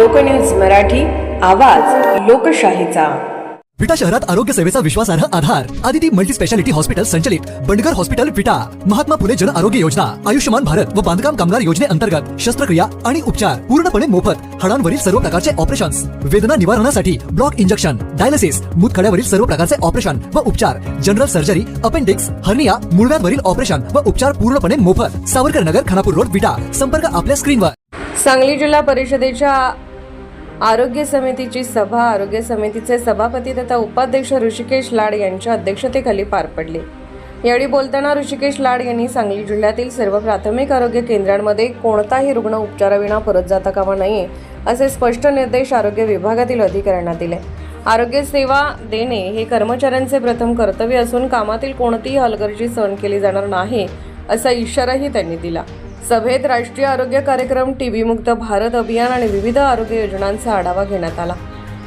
लोकन्यूज मराठी, आवाज लोकशाहीचा। विटा शहरात आरोग्य सेवेचा विश्वासार्ह आधार आदिती मल्टी स्पेशालिटी हॉस्पिटल संचलित बंडगर हॉस्पिटल विटा, महात्मा फुले जन आरोग्य योजना, आयुष्यमान भारत व बांधकाम कामगार योजनेअंतर्गत शस्त्रक्रिया आणि उपचार पूर्णपणे मोफत, हाडांवरील सर्व प्रकारचे ऑपरेशन्स, वेदना निवारणासाठी ब्लॉक इंजेक्शन, डायलिसिस, मूतखड्यावरील सर्व प्रकारचे ऑपरेशन व उपचार, जनरल सर्जरी, अपेंडिक्स, हर्निया, मूळव्याधवरील ऑपरेशन व उपचार पूर्णपणे मोफत। सावरकर नगर, खानापूर रोड, विटा। संपर्क आपल्या स्क्रीनवर। सांगली जिल्हा परिषदेच्या आरोग्य समितीची सभा आरोग्य समितीचे सभापती तथा उपाध्यक्ष ऋषिकेश लाड यांच्या अध्यक्षतेखाली पार पडली। यावेळी बोलताना ऋषिकेश लाड यांनी सांगली जिल्ह्यातील सर्व प्राथमिक आरोग्य केंद्रांमध्ये कोणताही रुग्ण उपचाराविना परत जाता कामा नये असे स्पष्ट निर्देश आरोग्य विभागातील अधिकाऱ्यांना दिले। आरोग्य सेवा देणे हे कर्मचाऱ्यांचे प्रथम कर्तव्य असून कामातील कोणतीही हलगर्जी सहन केली जाणार नाही असा इशाराही त्यांनी दिला। सभेत राष्ट्रीय आरोग्य कार्यक्रम, टीबी मुक्त भारत अभियान आणि विविध आरोग्य योजनांचा आढावा घेण्यात आला।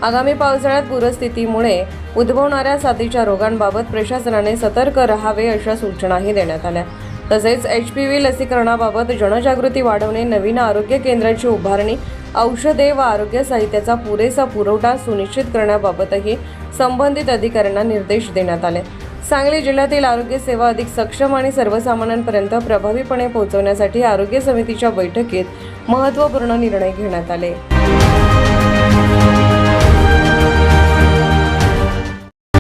आगामी पावसाळ्यात पूरस्थितीमुळे उद्भवणाऱ्या साथीच्या रोगांबाबत प्रशासनाने सतर्क राहावे अशा सूचनाही देण्यात आल्या। तसेच HPV लसीकरणाबाबत जनजागृती वाढवणे, नवीन आरोग्य केंद्राची उभारणी, औषधे व आरोग्य साहित्याचा पुरेसा पुरवठा सुनिश्चित करण्याबाबतही संबंधित अधिकाऱ्यांना निर्देश देण्यात आले। सांगली जिल्ह्यातील आरोग्य सेवा अधिक सक्षम आणि सर्वसामान्यांपर्यंत प्रभावीपणे पोहोचवण्यासाठी आरोग्य समितीच्या बैठकीत महत्त्वपूर्ण निर्णय घेण्यात आले।